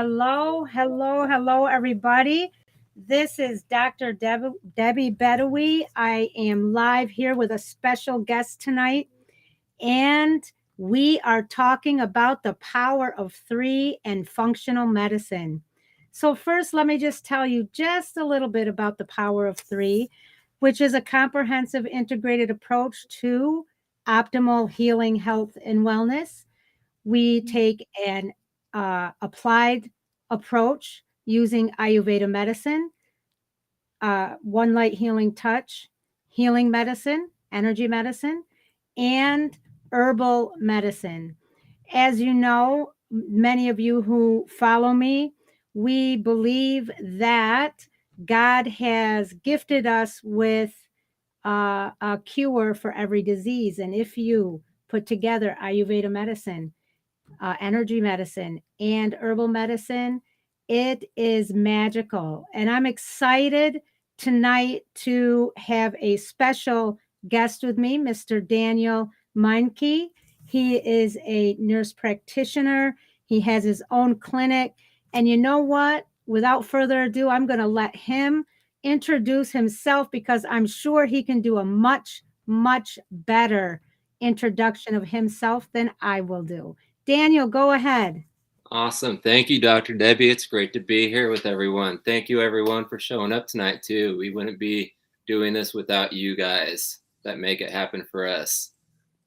Hello, hello, hello, everybody. This is Dr. Debbie Bedoui. I am live here with a special guest tonight, and we are talking about the power of three and functional medicine. So, first, let me just tell you just a little bit about the power of three, which is a comprehensive integrated approach to optimal healing, health, and wellness. We take an applied approach using Ayurveda medicine, one light healing touch, healing medicine, energy medicine, and herbal medicine. As you know, many of you who follow me, we believe that God has gifted us with a cure for every disease. And if you put together Ayurveda medicine, energy medicine, and herbal medicine, it is magical. And I'm excited tonight to have a special guest with me, Mr. Daniel Meinke. He is a nurse practitioner. He has his own clinic. And you know what? Without further ado, I'm going to let him introduce himself because I'm sure he can do a much, much better introduction of himself than I will do. Daniel, go ahead. Awesome. Thank you, Dr. Debbie. It's great to be here with everyone. Thank you, everyone, for showing up tonight, too. We wouldn't be doing this without you guys that make it happen for us.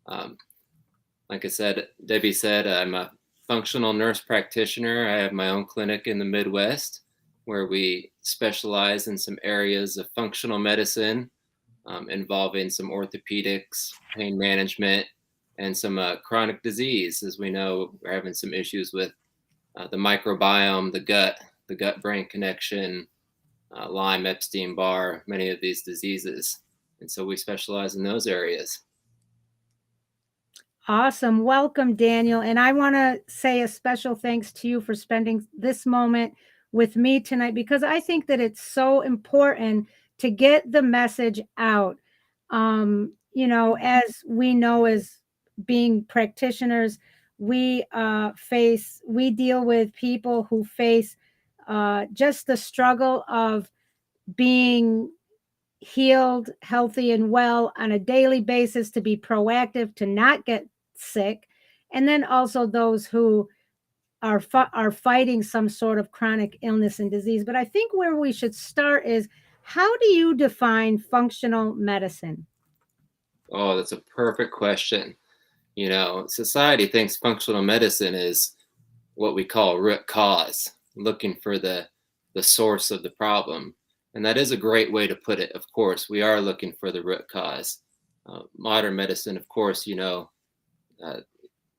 Like I said, Debbie said, I'm a functional nurse practitioner. I have my own clinic in the Midwest where we specialize in some areas of functional medicine involving some orthopedics, pain management, and some chronic disease. As we know, we're having some issues with the microbiome, the gut-brain connection, Lyme, Epstein-Barr, many of these diseases. And so we specialize in those areas. Awesome. Welcome, Daniel. And I want to say a special thanks to you for spending this moment with me tonight, because I think that it's so important to get the message out. As we know, as being practitioners, we deal with people who face just the struggle of being healed, healthy, and well on a daily basis, to be proactive, to not get sick, and then also those who are fighting some sort of chronic illness and disease. But I think where we should start is, how do you define functional medicine? Oh, that's a perfect question. You know, society thinks functional medicine is what we call root cause, looking for the source of the problem. And that is a great way to put it. Of course, we are looking for the root cause. Modern medicine, of course,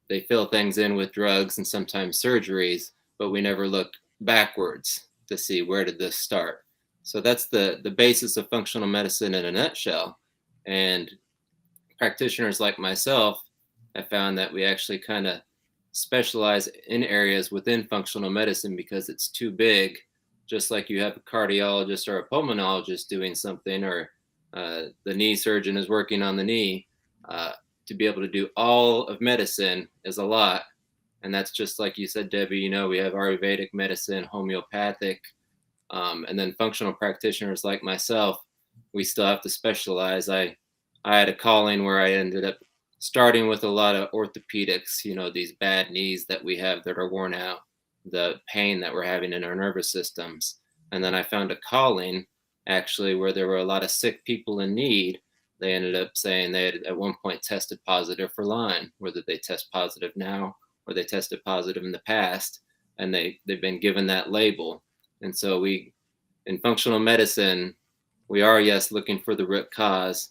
they fill things in with drugs and sometimes surgeries, but we never look backwards to see where did this start. So that's the basis of functional medicine in a nutshell. And practitioners like myself have found that we actually kind of specialize in areas within functional medicine because it's too big. Just like you have a cardiologist or a pulmonologist doing something, or the knee surgeon is working on the knee, to be able to do all of medicine is a lot. And that's just like you said, Debbie, we have Ayurvedic medicine, homeopathic, and then functional practitioners like myself, we still have to specialize. I had a calling where I ended up starting with a lot of orthopedics, these bad knees that we have that are worn out, the pain that we're having in our nervous systems. And then I found a calling actually where there were a lot of sick people in need. They ended up saying they had at one point tested positive for Lyme, whether they test positive now or they tested positive in the past, and they've been given that label. And so in functional medicine, we are, yes, looking for the root cause.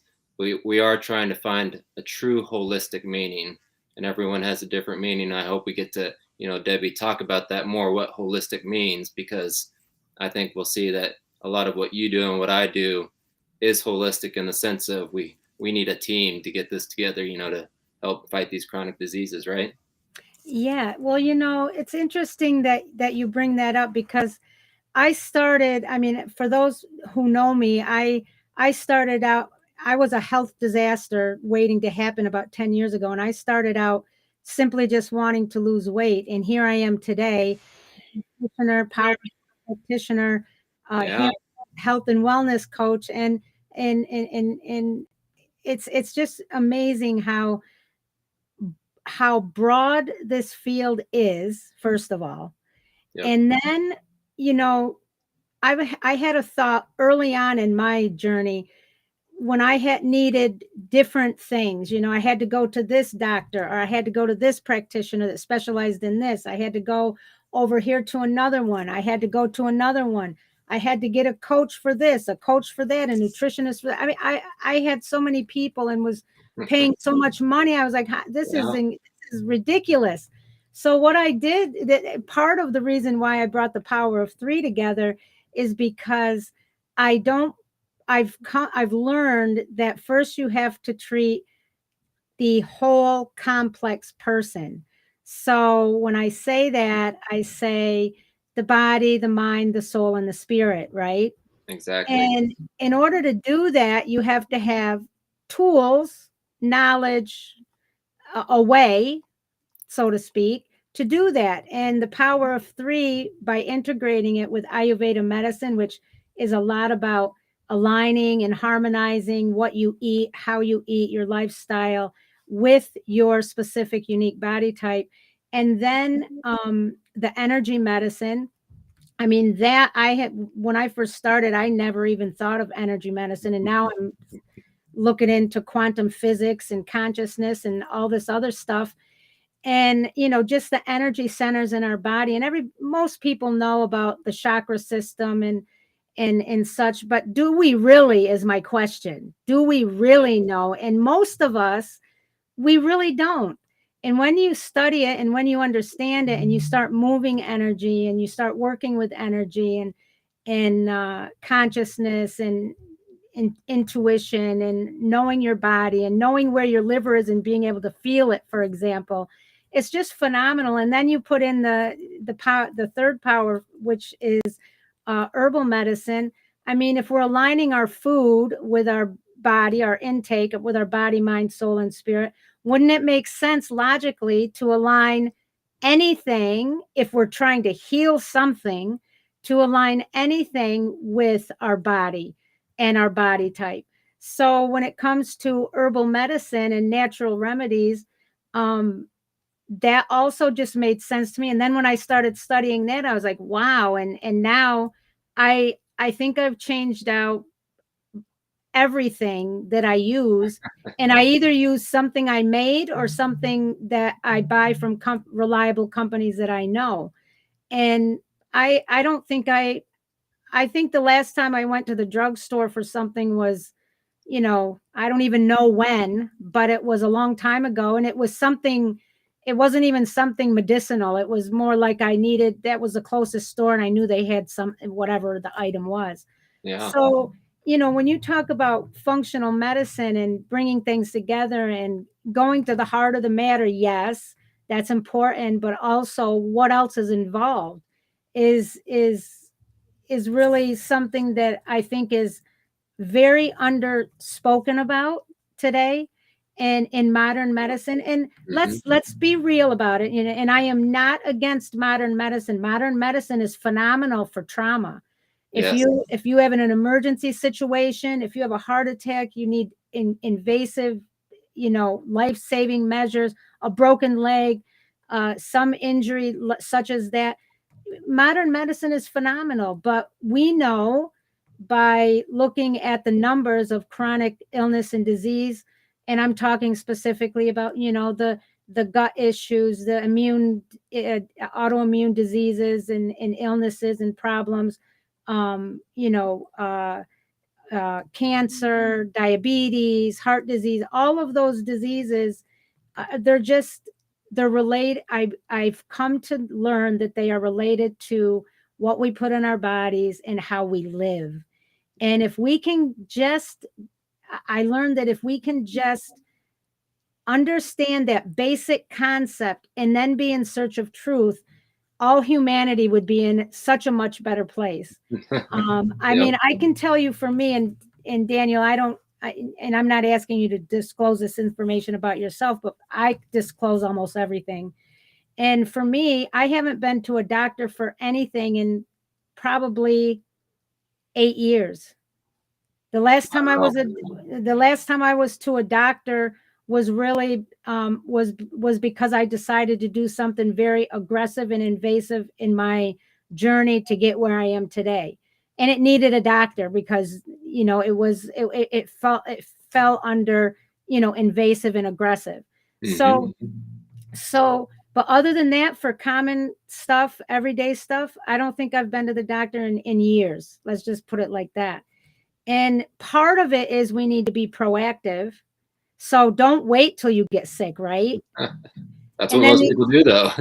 We are trying to find a true holistic meaning, and everyone has a different meaning. I hope we get to, Debbie, talk about that more, what holistic means, because I think we'll see that a lot of what you do and what I do is holistic in the sense of we need a team to get this together, to help fight these chronic diseases, right? Yeah, well, it's interesting that you bring that up, because I started, for those who know me, I started out, I was a health disaster waiting to happen about 10 years ago. And I started out simply just wanting to lose weight. And here I am today. practitioner, power practitioner, Yeah. health and wellness coach, and it's just amazing how broad this field is, first of all. Yep. And then, you know, I had a thought early on in my journey when I had needed different things. You know, I had to go to this doctor, or I had to go to this practitioner that specialized in this. I had to go over here to another one. I had to go to another one. I had to get a coach for this, a coach for that, a nutritionist for that. I mean, I had so many people and was paying so much money. I was like, this Yeah. is ridiculous. So what I did, that part of the reason why I brought the power of three together is because I don't I've learned that first you have to treat the whole complex person. So when I say that, I say the body, the mind, the soul, and the spirit, right? Exactly. And in order to do that, you have to have tools, knowledge, a way, so to speak, to do that. And the power of three, by integrating it with Ayurveda medicine, which is a lot about aligning and harmonizing what you eat, how you eat, your lifestyle with your specific unique body type. And then the energy medicine. I mean, that I had, when I first started, I never even thought of energy medicine. And now I'm looking into quantum physics and consciousness and all this other stuff. And you know, just the energy centers in our body, and most people know about the chakra system and such, but do we really, is my question. Do we really know? And most of us, we really don't. And when you study it and when you understand it and you start moving energy and you start working with energy and consciousness and intuition and knowing your body and knowing where your liver is and being able to feel it, for example, it's just phenomenal. And then you put in the third power, which is herbal medicine. I mean, if we're aligning our food with our body, our intake with our body, mind, soul, and spirit, wouldn't it make sense logically to align anything, if we're trying to heal something, to align anything with our body and our body type? So when it comes to herbal medicine and natural remedies, that also just made sense to me. And then when I started studying that, I was like, wow. And now I think I've changed out everything that I use. And I either use something I made or something that I buy from reliable companies that I know. And I don't think I think the last time I went to the drugstore for something was, you know, I don't even know when, but it was a long time ago. And it was something, it wasn't even something medicinal. It was more like I needed, that was the closest store and I knew they had some, whatever the item was. Yeah. So, you know, when you talk about functional medicine and bringing things together and going to the heart of the matter, yes, that's important, but also what else is involved is really something that I think is very underspoken about today and in modern medicine. And let's be real about it. You know, and I am not against modern medicine. Modern medicine is phenomenal for trauma. Yes. If you have an emergency situation, if you have a heart attack, you need invasive, you know, life-saving measures, a broken leg, some injury such as that. Modern medicine is phenomenal, but we know by looking at the numbers of chronic illness and disease, and I'm talking specifically about, you know, the gut issues, the autoimmune diseases and illnesses and problems, you know, cancer, diabetes, heart disease, all of those diseases, they're related. I've come to learn that they are related to what we put in our bodies and how we live. And if we can just, I learned that if we can just understand that basic concept and then be in search of truth, all humanity would be in such a much better place. I mean, I can tell you for me and Daniel, and I'm not asking you to disclose this information about yourself, but I disclose almost everything. And for me, I haven't been to a doctor for anything in probably 8 years. The last time I was to a doctor was really was because I decided to do something very aggressive and invasive in my journey to get where I am today. And it needed a doctor because, you know, it fell under, you know, invasive and aggressive. So Mm-hmm. but other than that, for common stuff, everyday stuff, I don't think I've been to the doctor in years. Let's just put it like that. And part of it is we need to be proactive. So don't wait till you get sick, right? That's And what then most people do, though.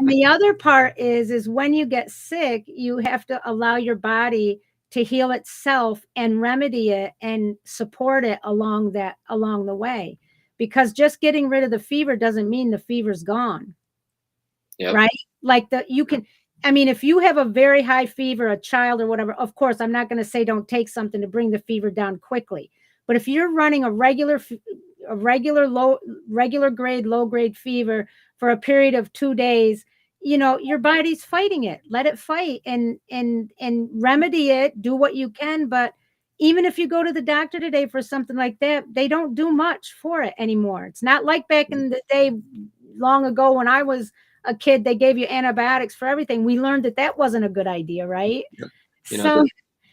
the other part is when you get sick, you have to allow your body to heal itself and remedy it and support it along the way. Because just getting rid of the fever doesn't mean the fever's gone. Yep. Right? Like you can, I mean, if you have a very high fever, a child or whatever, of course, I'm not going to say don't take something to bring the fever down quickly. But if you're running a regular grade, low grade fever for a period of 2 days, you know, your body's fighting it. Let it fight and remedy it, do what you can. But even if you go to the doctor today for something like that, they don't do much for it anymore. It's not like back in the day long ago when I was a kid, they gave you antibiotics for everything. We learned that that wasn't a good idea, right? You know, So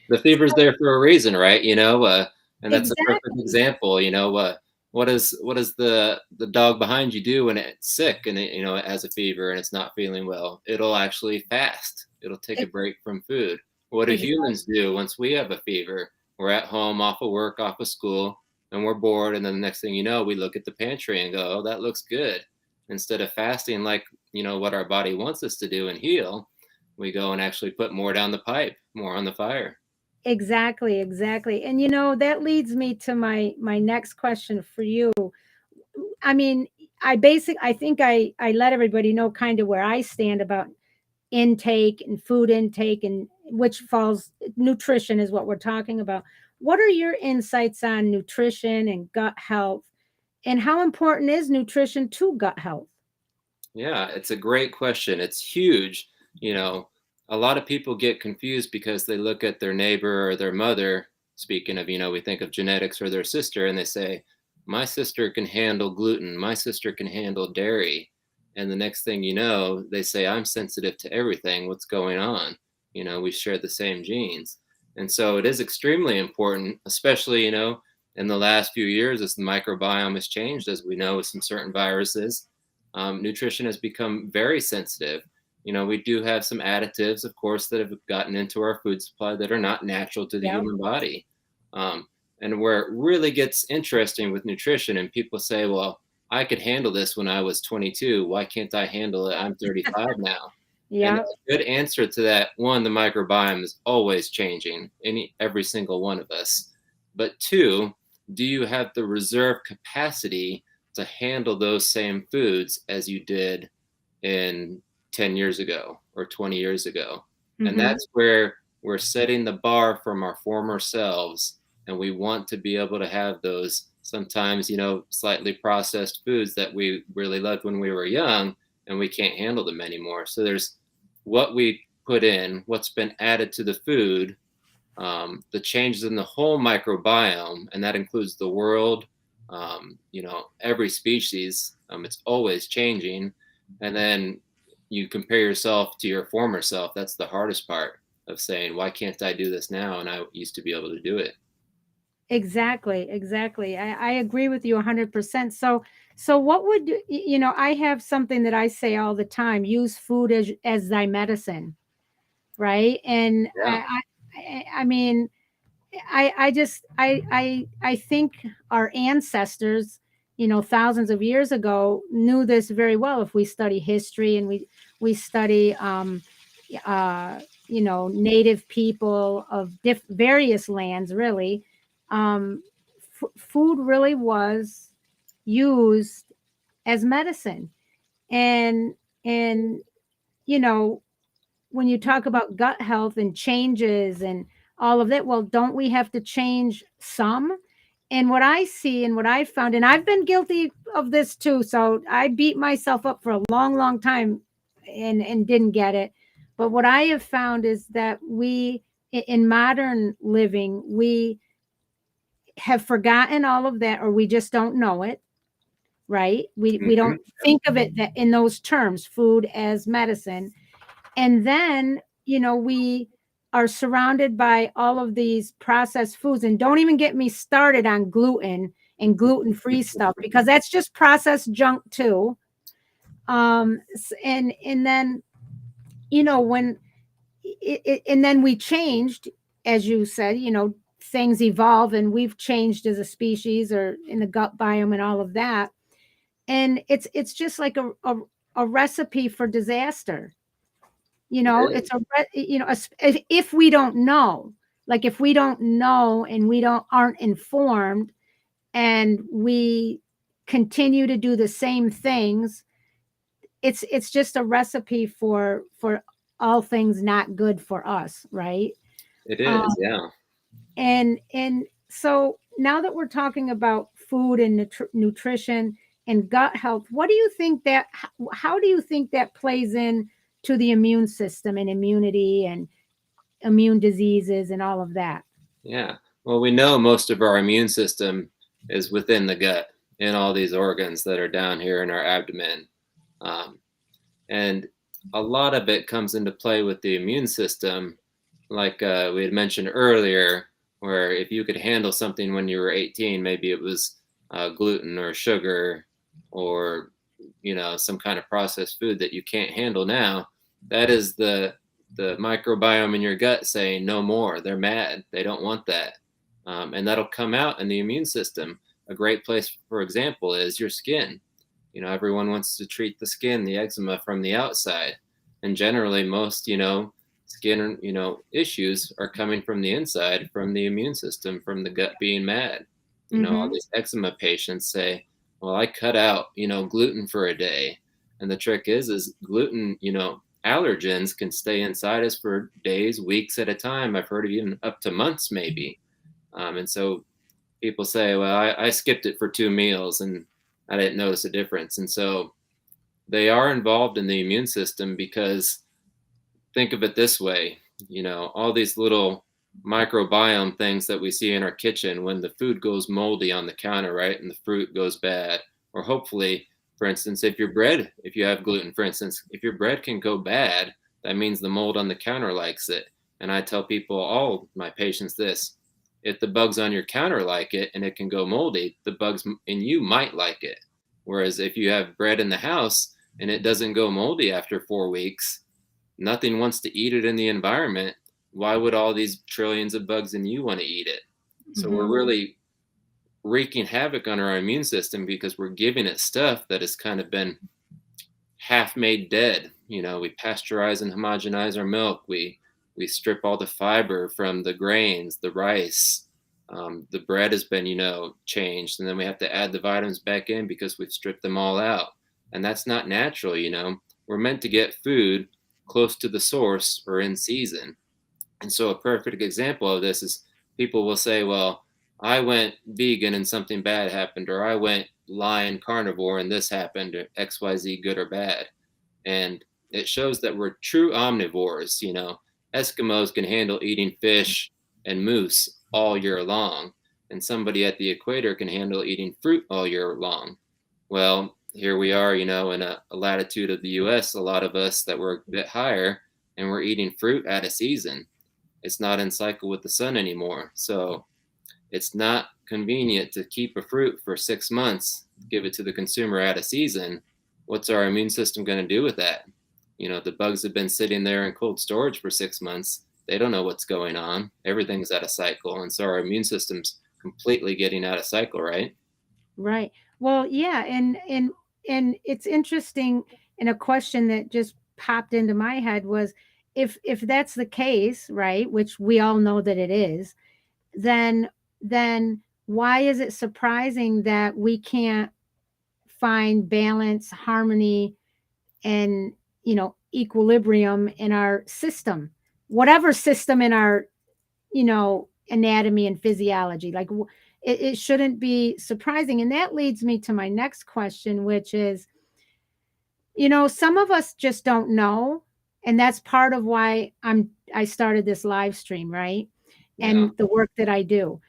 the fever's there for a reason, right? You know, and that's a perfect exactly, example. You know, what does the dog behind you do when it's sick and it, you know, it has a fever and it's not feeling well? It'll actually fast. It'll take a break from food. What do exactly, humans do once we have a fever? We're at home, off of work, off of school, and we're bored. And then the next thing you know, we look at the pantry and go, "Oh, that looks good." Instead of fasting, like, you know, what our body wants us to do and heal, we go and actually put more down the pipe, more on the fire. exactly. And you know, that leads me to my next question for you. I mean, I think I let everybody know kind of where I stand about intake and food intake, and which falls nutrition is what we're talking about. What are your insights on nutrition and gut health, and how important is nutrition to gut health? Yeah, it's a great question. It's huge. You know, a lot of people get confused because they look at their neighbor or their mother. Speaking of, you know, we think of genetics, or their sister, and they say, my sister can handle gluten, my sister can handle dairy. And the next thing you know, they say, I'm sensitive to everything. What's going on? You know, we share the same genes. And so it is extremely important, especially, you know, in the last few years as the microbiome has changed, as we know, with some certain viruses. Nutrition has become very sensitive. You know, we do have some additives, of course, that have gotten into our food supply that are not natural to the Yep. human body. Um, and where it really gets interesting with nutrition, and people say, well, I could handle this when I was 22. Why can't I handle it? I'm 35 now. And Yeah, a good answer to that, one, the microbiome is always changing, every single one of us. But two, do you have the reserve capacity to handle those same foods as you did in 10 years ago or 20 years ago? And hmm, that's where we're setting the bar from our former selves. And we want to be able to have those sometimes, you know, slightly processed foods that we really loved when we were young, and we can't handle them anymore. So there's what we put in, what's been added to the food, the changes in the whole microbiome, and that includes the world, you know, every species. It's always changing. And then you compare yourself to your former self. That's the hardest part of saying, why can't I do this now? And I used to be able to do it. exactly. I agree with you 100%. So what would you know? I have something that I say all the time: use food as thy medicine, right? And Yeah. I mean, I just I think our ancestors, you know, thousands of years ago knew this very well. If we study history and we study you know, native people of various lands, really, food really was used as medicine. And and you know, when you talk about gut health and changes and all of that, well, don't we have to change some? And what I see and what I found, and I've been guilty of this too. So I beat myself up for a long, long time and didn't get it. But what I have found is that we, in modern living, we have forgotten all of that, or we just don't know it, right? We Mhm. don't think of it that in those terms, food as medicine. And then, we are surrounded by all of these processed foods, and don't even get me started on gluten and gluten-free stuff, because that's just processed junk too. And then, when and then we changed, as you said, things evolve, and we've changed as a species, or in the gut biome and all of that. And it's just like a recipe for disaster. It It's if we don't know, like if we don't know and we aren't informed, and we continue to do the same things, it's just a recipe for all things not good for us, right? Um, is, yeah. and so now that we're talking about food and nutrition and gut health, what do you think that how do you think that plays in to the immune system and immunity and immune diseases and all of that? Yeah. Well, we know most of our immune system is within the gut, in all these organs that are down here in our abdomen. Um, and a lot of it comes into play with the immune system, like we had mentioned earlier, where if you could handle something when you were 18, maybe it was gluten or sugar or some kind of processed food that you can't handle now. That is the microbiome in your gut saying no more. They're mad. They don't want that, and that'll come out in the immune system. A great place, for example, is your skin. Everyone wants to treat the skin, the eczema from the outside, and generally most skin issues are coming from the inside, from the immune system, from the gut being mad. All Mm-hmm. these eczema patients say, well, I cut out gluten for a day. And the trick is gluten, allergens can stay inside us for days, weeks at a time. I've heard of even up to months maybe. And so people say, well, I skipped it for 2 meals and I didn't notice a difference. And so they are involved in the immune system, because think of it this way, all these little microbiome things that we see in our kitchen, when the food goes moldy on the counter, right? And the fruit goes bad, or hopefully, for instance, if you have gluten, for instance, if your bread can go bad, that means the mold on the counter likes it. And I tell people, all my patients, this: if the bugs on your counter like it and it can go moldy, the bugs in you might like it. Whereas if you have bread in the house and it doesn't go moldy after 4 weeks, nothing wants to eat it in the environment. Why would all these trillions of bugs in you want to eat it? So we're Mm-hmm. really wreaking havoc on our immune system, because we're giving it stuff that has kind of been half made dead. We pasteurize and homogenize our milk. We strip all the fiber from the grains, the rice. The bread has been, changed, and then we have to add the vitamins back in because we've stripped them all out. And that's not natural. We're meant to get food close to the source or in season. And so a perfect example of this is, people will say, well, I went vegan and something bad happened, or I went lion carnivore and this happened, or XYZ, good or bad. And it shows that we're true omnivores. Eskimos can handle eating fish and moose all year long, and somebody at the equator can handle eating fruit all year long. Well, here we are, in a latitude of the US, a lot of us that were a bit higher, and we're eating fruit out of season. It's not in cycle with the sun anymore. So it's not convenient to keep a fruit for 6 months, give it to the consumer out of season. What's our immune system going to do with that? The bugs have been sitting there in cold storage for 6 months. They don't know what's going on. Everything's out of cycle. And so our immune system's completely getting out of cycle, right? Right. Well, yeah, and it's interesting. And a question that just popped into my head was, if that's the case, right, which we all know that it is, then why is it surprising that we can't find balance, harmony, and equilibrium in our system, whatever system in our anatomy and physiology? Like, it shouldn't be surprising. And that leads me to my next question, which is, some of us just don't know. And that's part of why I started this live stream, right? Yeah. And the work that I do.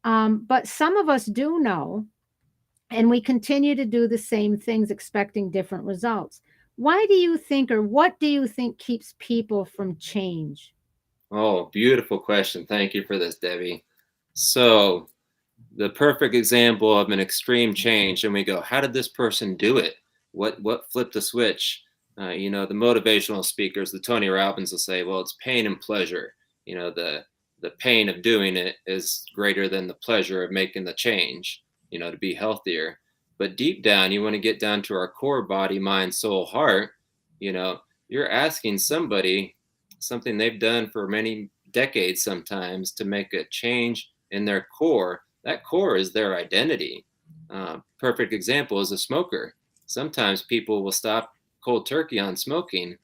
But some of us do know, and we continue to do the same things expecting different results. Why do you think, or what do you think keeps people from change? Oh, beautiful question. Thank you for this, Debbie. So, the perfect example of an extreme change, and we go, how did this person do it? What flipped the switch? The motivational speakers, the Tony Robbins will say, well, it's pain and pleasure. The pain of doing it is greater than the pleasure of making the change, to be healthier. But deep down, you want to get down to our core body, mind, soul, heart. You're asking somebody something they've done for many decades sometimes to make a change in their core. That core is their identity. Perfect example is a smoker. Sometimes people will stop cold turkey on smoking.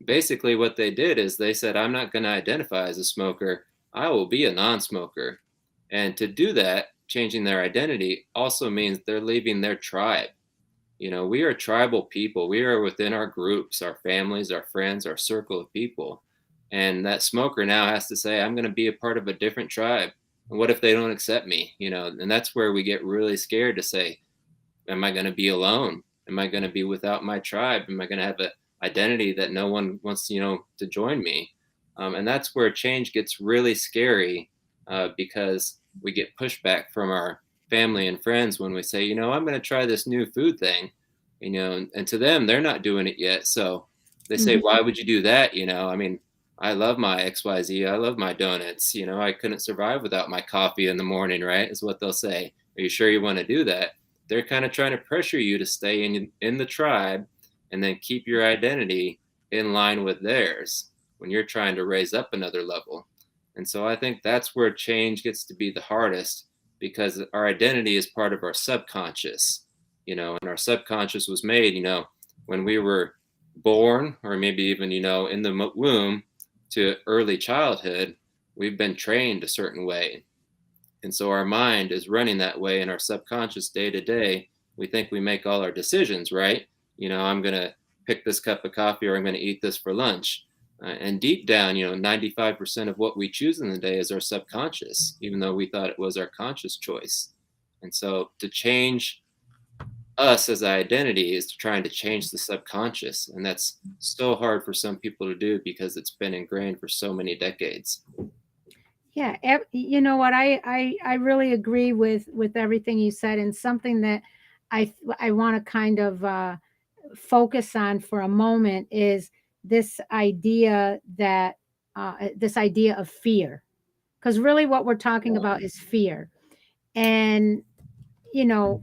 Basically, what they did is they said, I'm not going to identify as a smoker. I will be a non-smoker. And to do that, changing their identity also means they're leaving their tribe. We are tribal people. We are within our groups, our families, our friends, our circle of people. And that smoker now has to say, I'm going to be a part of a different tribe. And what if they don't accept me? And that's where we get really scared to say, am I going to be alone? Am I going to be without my tribe? Am I going to have an identity that no one wants, to join me? And that's where change gets really scary because we get pushback from our family and friends when we say, I'm going to try this new food thing, and to them, they're not doing it yet. So they say, why would you do that? I love my XYZ. I love my donuts. I couldn't survive without my coffee in the morning, right? Is what they'll say. Are you sure you want to do that? They're kind of trying to pressure you to stay in the tribe and then keep your identity in line with theirs when you're trying to raise up another level. And so I think that's where change gets to be the hardest, because our identity is part of our subconscious, and our subconscious was made, when we were born, or maybe even, in the womb to early childhood, we've been trained a certain way. And so our mind is running that way in our subconscious day to day. We think we make all our decisions, right? I'm going to pick this cup of coffee, or I'm going to eat this for lunch. And deep down, 95% of what we choose in the day is our subconscious, even though we thought it was our conscious choice. And so to change us as identity is trying to change the subconscious. And that's so hard for some people to do because it's been ingrained for so many decades. Yeah, you know what? I really agree with everything you said, and something that I want to kind of focus on for a moment is this idea of fear, because really what we're talking about is fear. And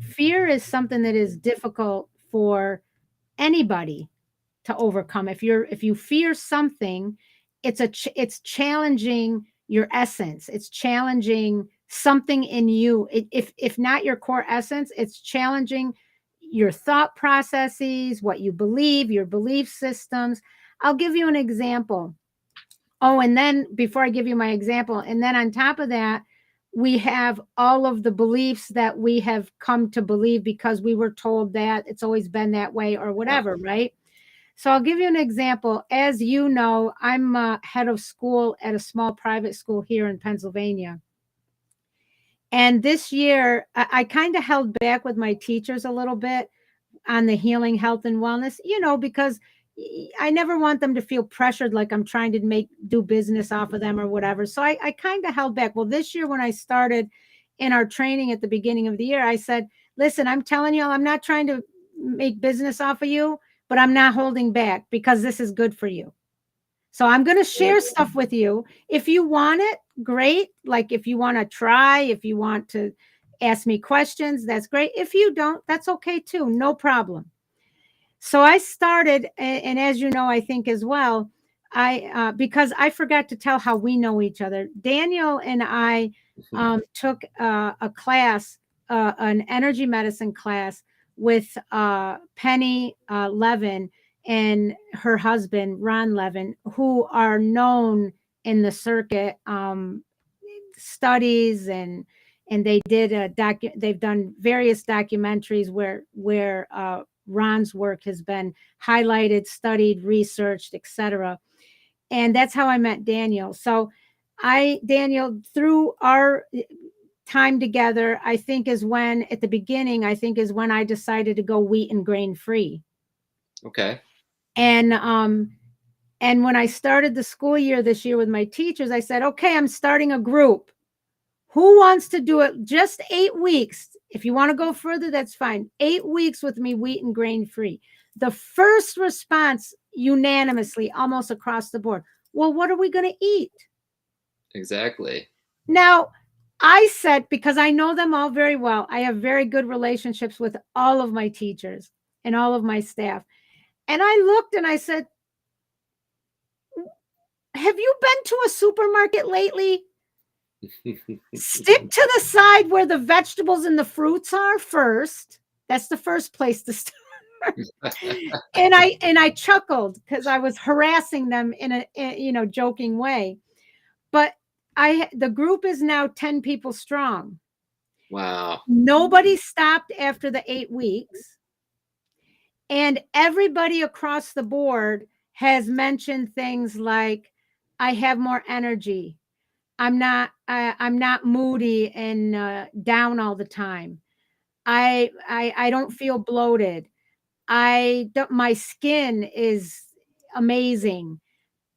fear is something that is difficult for anybody to overcome. If you fear something, it's challenging your essence. It's challenging something in you. If not your core essence, it's challenging your thought processes, what you believe, your belief systems. I'll give you an example. Oh, and then before I give you my example, and then on top of that, we have all of the beliefs that we have come to believe because we were told that it's always been that way or whatever, right? So I'll give you an example. As you know, I'm head of school at a small private school here in Pennsylvania. And this year, I kind of held back with my teachers a little bit on the healing, health, and wellness, because I never want them to feel pressured like I'm trying to do business off of them or whatever. So I kind of held back. Well, this year when I started in our training at the beginning of the year, I said, listen, I'm telling you, I'm not trying to make business off of you, but I'm not holding back because this is good for you. So I'm going to share stuff with you. If you want it, great. Like if you want to try, if you want to ask me questions, that's great. If you don't, that's okay too. No problem. So I started, and as you know, I think as well, because I forgot to tell how we know each other. Daniel and I took a class, an energy medicine class with Penny Levin and her husband, Ron Levin, who are known in the circuit, studies and and they did they've done various documentaries where Ron's work has been highlighted, studied, researched, etc. And that's how I met Daniel. So Daniel, through our time together, I think is when, at the beginning, I think is when I decided to go wheat and grain free. Okay. And when I started the school year this year with my teachers, I said, okay, I'm starting a group. Who wants to do it just 8 weeks? If you want to go further, that's fine. 8 weeks with me, wheat and grain free. The first response unanimously, almost across the board, well, what are we going to eat? Exactly. Now, I said, because I know them all very well, I have very good relationships with all of my teachers and all of my staff. And I looked and I said, have you been to a supermarket lately? Stick to the side where the vegetables and the fruits are first. That's the first place to start. and I chuckled because I was harassing them in a joking way. But the group is now 10 people strong. Wow. Nobody stopped after the 8 weeks. And everybody across the board has mentioned things like, I have more energy. I'm not moody and down all the time. I don't feel bloated. My skin is amazing.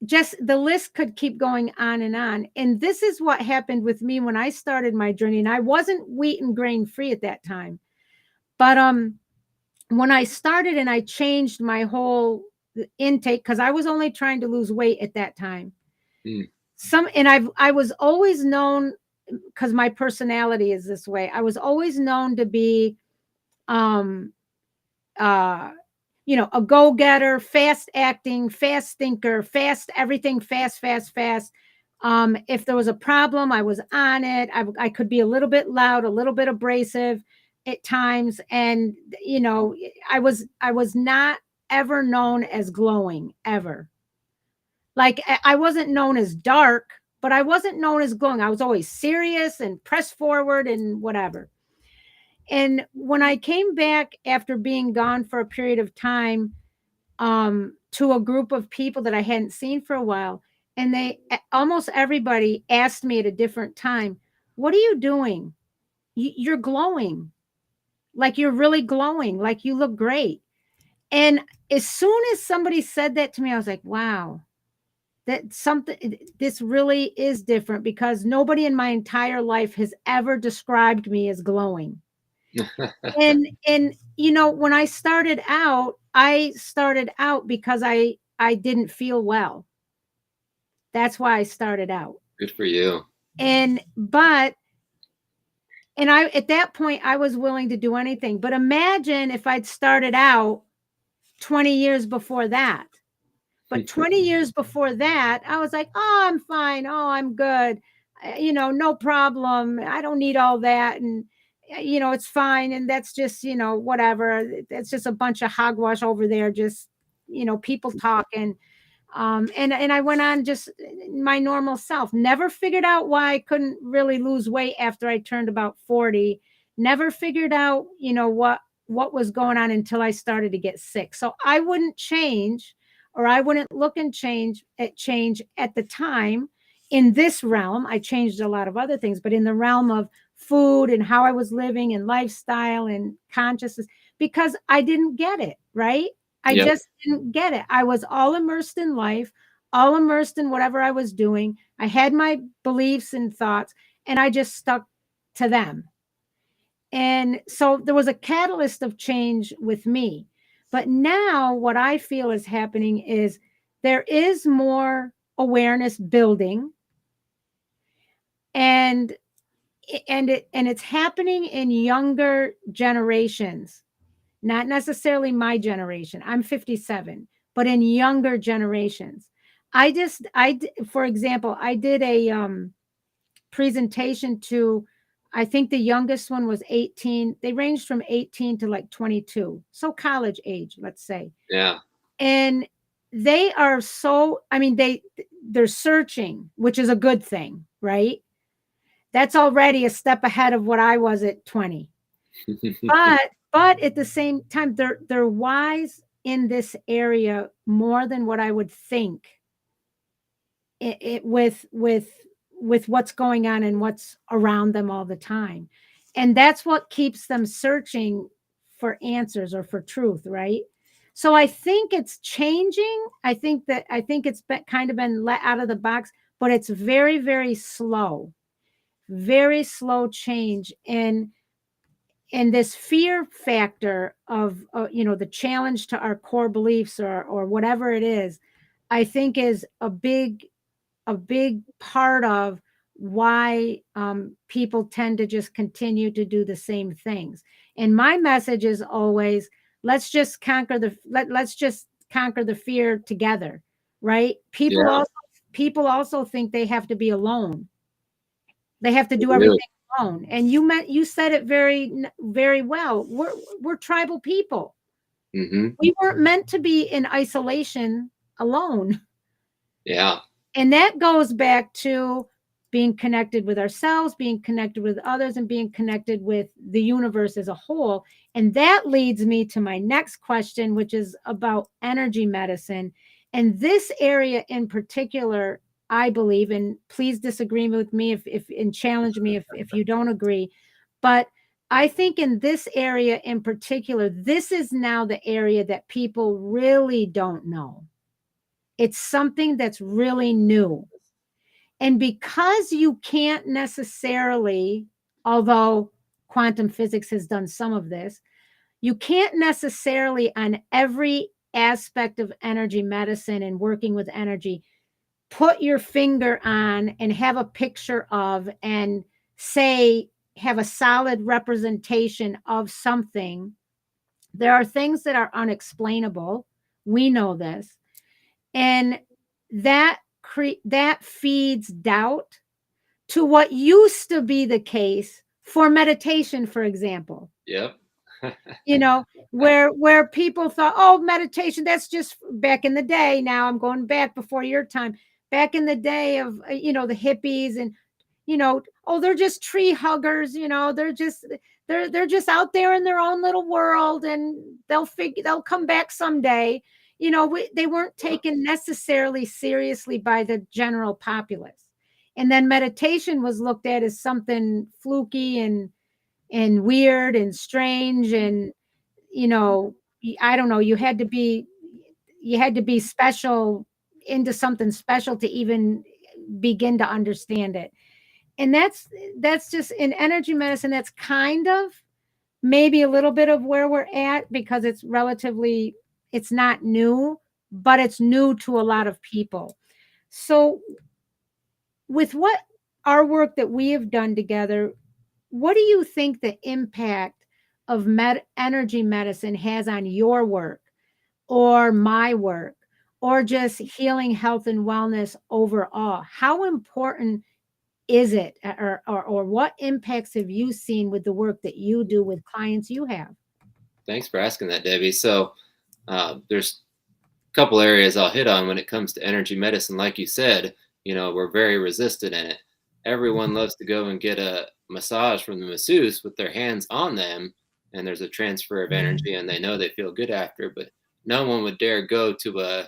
Just the list could keep going on and on. And this is what happened with me when I started my journey. And I wasn't wheat and grain free at that time. But when I started and I changed my whole intake, because I was only trying to lose weight at that time. I was always known, because my personality is this way, I was always known to be a go-getter, fast acting, fast thinker, fast everything, fast. If there was a problem, I was on it. I could be a little bit loud, a little bit abrasive at times. And, I was not ever known as glowing, ever. Like, I wasn't known as dark, but I wasn't known as glowing. I was always serious and press forward and whatever. And when I came back after being gone for a period of time, to a group of people that I hadn't seen for a while, and almost everybody asked me at a different time, what are you doing? You're glowing. Like, you're really glowing. Like, you look great. And as soon as somebody said that to me, I was like, wow, this really is different, because nobody in my entire life has ever described me as glowing. and when I started out because I didn't feel well. That's why I started out. Good for you. And at that point I was willing to do anything. But imagine if I'd started out 20 years before that. But 20 years before that, I was like, oh, I'm fine. Oh, I'm good. No problem. I don't need all that. And, it's fine. And that's just, whatever. It's just a bunch of hogwash over there. Just, people talking. And I went on just my normal self. Never figured out why I couldn't really lose weight after I turned about 40. Never figured out, what was going on until I started to get sick. So I wouldn't change, or I wouldn't look and change at the time in this realm. I changed a lot of other things, but in the realm of food and how I was living and lifestyle and consciousness, because I didn't get it, right? I just didn't get it. I was all immersed in life, all immersed in whatever I was doing. I had my beliefs and thoughts, and I just stuck to them. And so there was a catalyst of change with me. But now what I feel is happening is there is more awareness building, and it's happening in younger generations, not necessarily my generation. I'm 57, but in younger generations. For example, I did a presentation to, I think the youngest one was 18. They ranged from 18 to like 22. So college age, let's say. Yeah. And they are they're searching, which is a good thing, right? That's already a step ahead of what I was at 20. But at the same time, they're wise in this area more than what I would think. With what's going on and what's around them all the time, and that's what keeps them searching for answers or for truth, right? So I think it's changing. I think it's been kind of been let out of the box, but it's very, very slow change. And this fear factor of the challenge to our core beliefs or whatever it is, I think is a big part of why people tend to just continue to do the same things. And my message is always, let's just conquer the fear together, right? People also think they have to be alone. They have to do everything alone. And you said it very, very well. We're tribal people. Mm-hmm. We weren't meant to be in isolation alone. Yeah. And that goes back to being connected with ourselves, being connected with others, and being connected with the universe as a whole. And that leads me to my next question, which is about energy medicine. And this area in particular, I believe, and please disagree with me if and challenge me if you don't agree, but I think in this area in particular, this is now the area that people really don't know. It's something that's really new. And because you can't necessarily, although quantum physics has done some of this, you can't necessarily on every aspect of energy medicine and working with energy, put your finger on and have a picture of and say, have a solid representation of something. There are things that are unexplainable. We know this. And that feeds doubt to what used to be the case for meditation, for example. Yep. Where people thought, oh, meditation, that's just back in the day. Now I'm going back before your time. Back in the day of the hippies and oh, they're just tree huggers, they're just out there in their own little world, and they'll come back someday. They weren't taken necessarily seriously by the general populace. And then meditation was looked at as something fluky and weird and strange. And, I don't know, you had to be special, into something special to even begin to understand it. And that's just in energy medicine. That's kind of maybe a little bit of where we're at, because it's not new, but it's new to a lot of people. So with what our work that we have done together, what do you think the impact of energy medicine has on your work or my work, or just healing, health, and wellness overall? How important is it, or what impacts have you seen with the work that you do with clients you have? Thanks for asking that, Debbie. So there's a couple areas I'll hit on when it comes to energy medicine. Like you said, we're very resistant in it. Everyone loves to go and get a massage from the masseuse with their hands on them, and there's a transfer of energy, and they know they feel good after. But no one would dare go to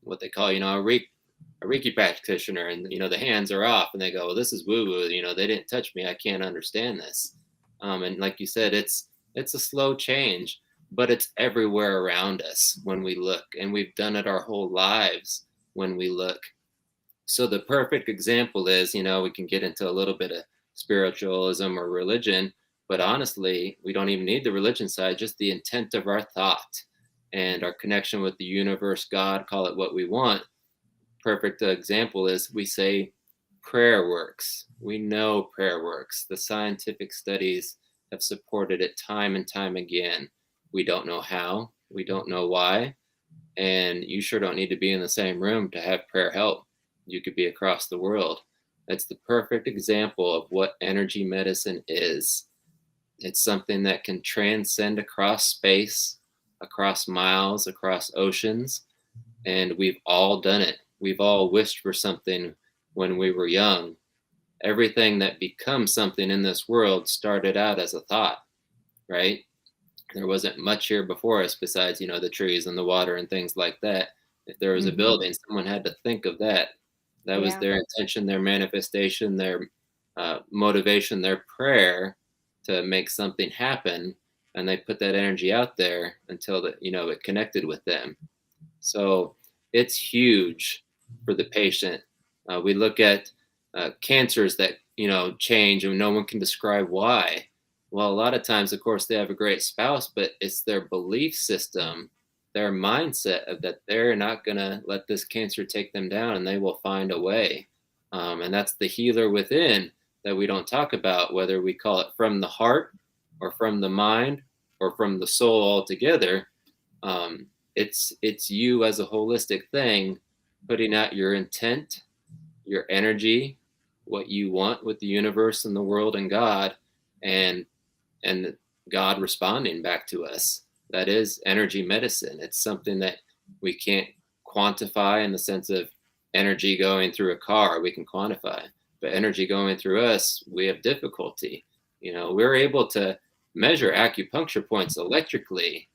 what they call, a Reiki practitioner, and the hands are off, and they go, well, this is woo woo. They didn't touch me. I can't understand this. And like you said, it's a slow change, but it's everywhere around us when we look, and we've done it our whole lives when we look. So the perfect example is, we can get into a little bit of spiritualism or religion, but honestly, we don't even need the religion side, just the intent of our thought and our connection with the universe, God, call it what we want. Perfect example is we say prayer works. We know prayer works. The scientific studies have supported it time and time again. We don't know how, we don't know why, and you sure don't need to be in the same room to have prayer help. You could be across the world. That's the perfect example of what energy medicine is. It's something that can transcend across space, across miles, across oceans, and we've all done it. We've all wished for something when we were young, everything that becomes something in this world started out as a thought, right? There wasn't much here before us besides, the trees and the water and things like that. If there was a building, someone had to think of that. That was Yeah. their intention, their manifestation, their motivation, their prayer to make something happen. And they put that energy out there until it connected with them. So it's huge for the patient. We look at cancers that change, and no one can describe why. Well, a lot of times, of course, they have a great spouse, but it's their belief system, their mindset of that they're not going to let this cancer take them down, and they will find a way. And that's the healer within that we don't talk about, whether we call it from the heart or from the mind or from the soul altogether. It's you as a holistic thing, putting out your intent, your energy, what you want with the universe and the world and God, and God responding back to us. That is energy medicine. It's something that we can't quantify in the sense of energy going through a car. We can quantify, but energy going through us, we have difficulty. We're able to measure acupuncture points electrically,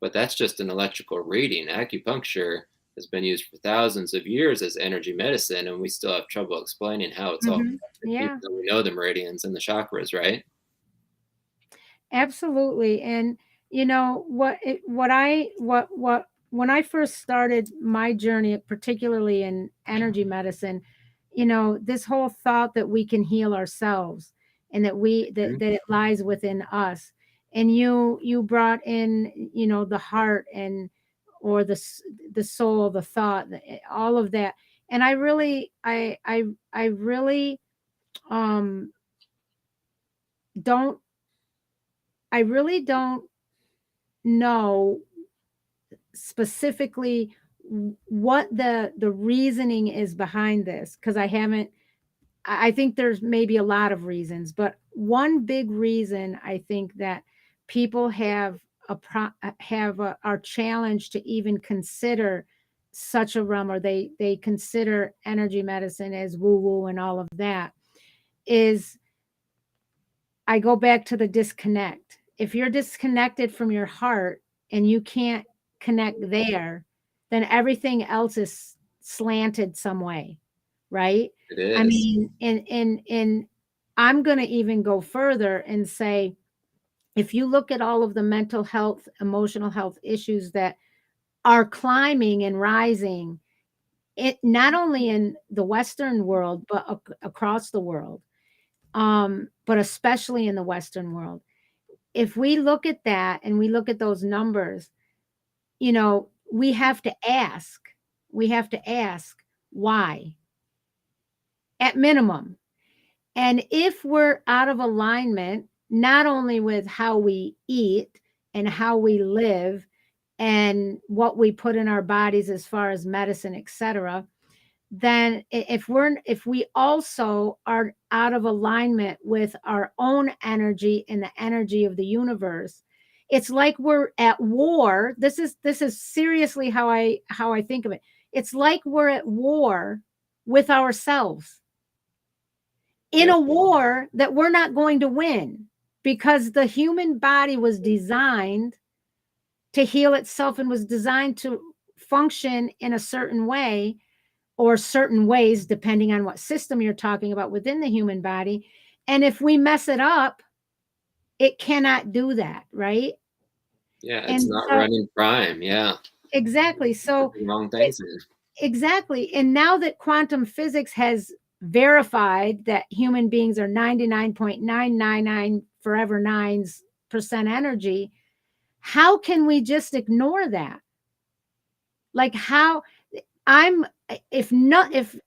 but that's just an electrical reading. Acupuncture has been used for thousands of years as energy medicine, and we still have trouble explaining how it's all connected, Yeah. even though we know the meridians and the chakras, right? Absolutely. And when I first started my journey, particularly in energy medicine, this whole thought that we can heal ourselves and that that it lies within us. And you brought in, the heart and or the soul, the thought, all of that. And I really um don't I really don't know specifically what the reasoning is behind this, because I think there's maybe a lot of reasons, but one big reason I think that people are challenged to even consider such a realm, or they consider energy medicine as woo woo and all of that, is I go back to the disconnect. If you're disconnected from your heart and you can't connect there, then everything else is slanted some way, right? It I is. mean, and I'm going to even go further and say, if you look at all of the mental health, emotional health issues that are climbing and rising, it not only in the Western world, but across the world, but especially in the Western world. If we look at that and we look at those numbers, we have to ask, why, at minimum. And if we're out of alignment, not only with how we eat and how we live and what we put in our bodies as far as medicine, etc., then if we also are out of alignment with our own energy and the energy of the universe, it's like we're at war. This is seriously how I think of it. It's like we're at war with ourselves, in Yep. a war that we're not going to win, because the human body was designed to heal itself and was designed to function in a certain way, or certain ways, depending on what system you're talking about within the human body. And if we mess it up, it cannot do that, right? Yeah, it's And not so, running prime. Yeah, exactly. So, the wrong it, things in. exactly. And now that quantum physics has verified that human beings are 99.999 forever nines% energy, how can we just ignore that? Like, how? I'm if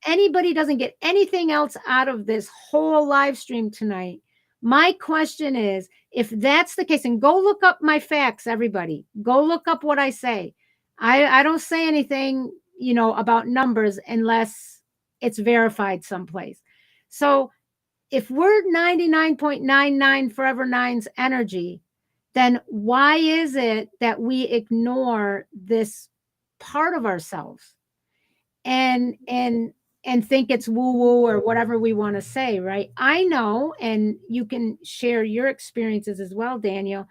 anybody doesn't get anything else out of this whole live stream tonight, my question is, if that's the case, and go look up my facts, everybody, go look up what I say. I don't say anything, about numbers unless it's verified someplace. So if we're 99.99 forever nines energy, then why is it that we ignore this part of ourselves? And and think it's woo woo or whatever we want to say, right? I know, and you can share your experiences as well, Daniel.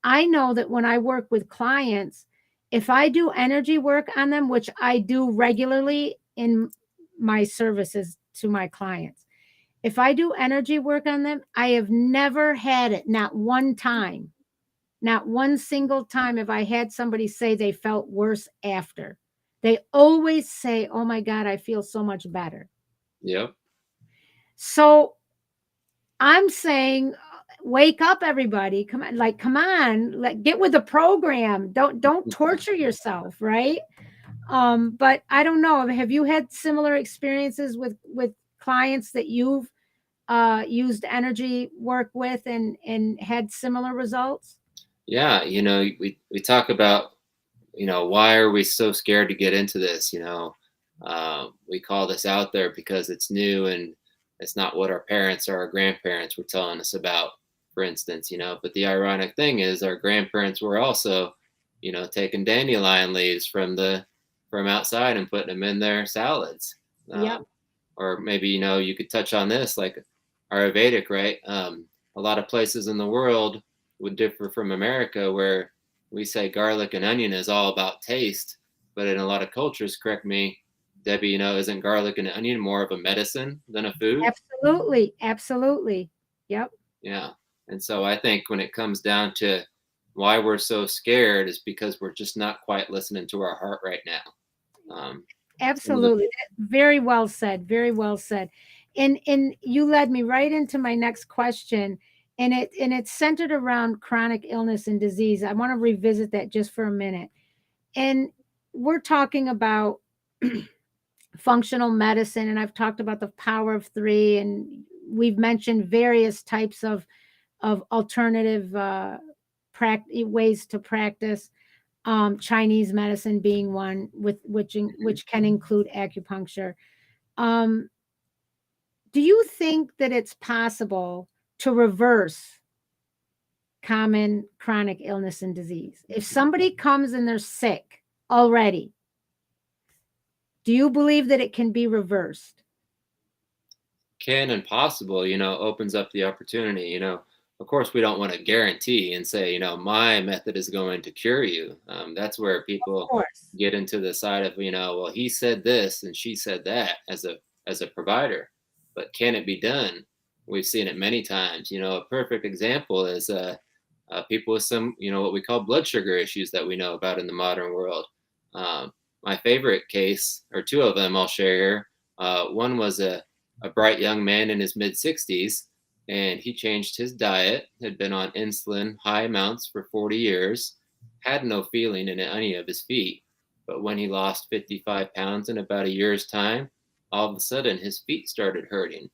I know that when I work with clients, if I do energy work on them, which I do regularly in my services to my clients, if I do energy work on them, I have never had it, not one time, not one single time have I had somebody say they felt worse after. They always say, oh my God, I feel so much better. Yep. So I'm saying, wake up, everybody. Come on, come on, get with the program. Don't torture yourself, right? But I don't know. Have you had similar experiences with clients that you've used energy work with and had similar results? Yeah, we talk about, why are we so scared to get into this? We call this out there because it's new and it's not what our parents or our grandparents were telling us about, for instance. But the ironic thing is our grandparents were also, taking dandelion leaves from outside and putting them in their salads. Yep. Or maybe, you could touch on this, like Ayurvedic, right? A lot of places in the world would differ from America, where we say garlic and onion is all about taste, but in a lot of cultures, correct me, Debbie, isn't garlic and onion more of a medicine than a food? Absolutely. Absolutely. Yep. Yeah. And so I think when it comes down to why we're so scared is because we're just not quite listening to our heart right now. Absolutely. Very well said. Very well said. And you led me right into my next question. And it's centered around chronic illness and disease. I want to revisit that just for a minute. And we're talking about functional medicine, and I've talked about the power of three, and we've mentioned various types of alternative ways to practice. Chinese medicine being one, which can include acupuncture. Um, do you think that it's possible to reverse common chronic illness and disease? If somebody comes and they're sick already, do you believe that it can be reversed? Can and possible, opens up the opportunity. Of course, we don't want to guarantee and say, my method is going to cure you. That's where Of people course. get into the side of, well, he said this and she said that as a provider, but can it be done? We've seen it many times. A perfect example is people with some, what we call blood sugar issues that we know about in the modern world. My favorite case, or two of them, I'll share here. One was a bright young man in his mid 60s, and he changed his diet, had been on insulin, high amounts for 40 years, had no feeling in any of his feet. But when he lost 55 pounds in about a year's time, all of a sudden his feet started hurting.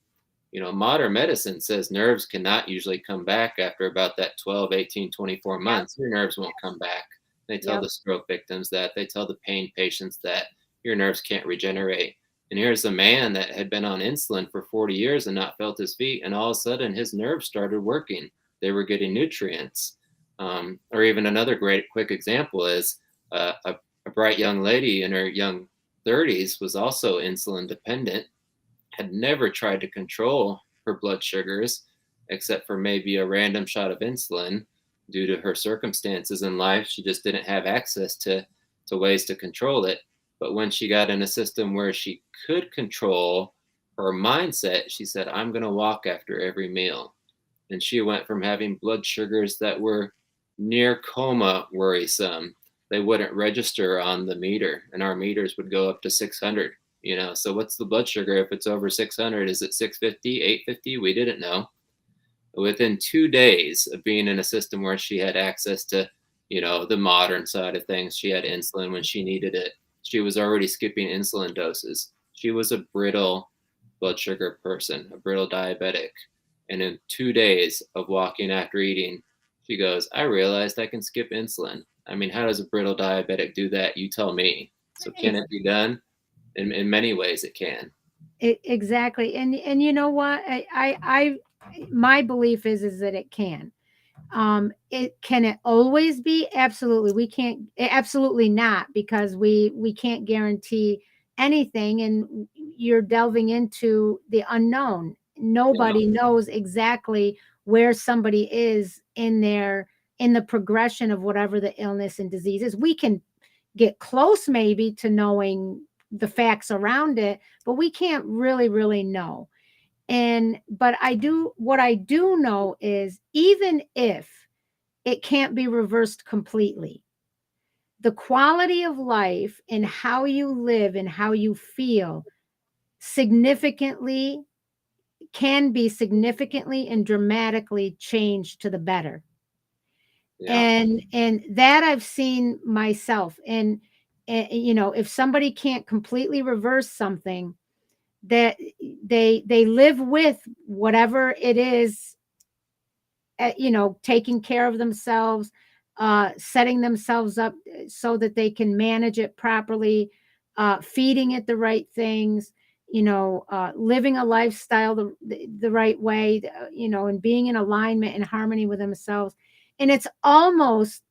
Modern medicine says nerves cannot usually come back after about that 12, 18, 24 Yep. months. Your nerves won't come back. They tell Yep. the stroke victims that. They tell the pain patients that your nerves can't regenerate. And here's a man that had been on insulin for 40 years and not felt his feet. And all of a sudden, his nerves started working. They were getting nutrients. Or even another great quick example is a bright young lady in her young 30s was also insulin dependent, had never tried to control her blood sugars except for maybe a random shot of insulin due to her circumstances in life. She just didn't have access to ways to control it. But when she got in a system where she could control her mindset, she said, I'm going to walk after every meal. And she went from having blood sugars that were near coma worrisome. They wouldn't register on the meter, and our meters would go up to 600. So what's the blood sugar if it's over 600? Is it 650, 850? We didn't know. Within 2 days of being in a system where she had access to, the modern side of things, she had insulin when she needed it. She was already skipping insulin doses. She was a brittle blood sugar person, a brittle diabetic. And in 2 days of walking after eating, she goes, I realized I can skip insulin. I mean, how does a brittle diabetic do that? You tell me. So can it be done? In many ways it can. Exactly. And you know what? My belief is that it can. It always be? Absolutely. We can't, absolutely not, because we can't guarantee anything. And you're delving into the unknown. Nobody knows exactly where somebody is in the progression of whatever the illness and disease is. We can get close maybe to knowing the facts around it, but we can't really know. But what I do know is, even if it can't be reversed completely, the quality of life and how you live and how you feel can be significantly and dramatically changed to the better. Yeah. And that I've seen myself. And if somebody can't completely reverse something, that they live with whatever it is, taking care of themselves, setting themselves up so that they can manage it properly, feeding it the right things, living a lifestyle the right way, and being in alignment and harmony with themselves. And it's almost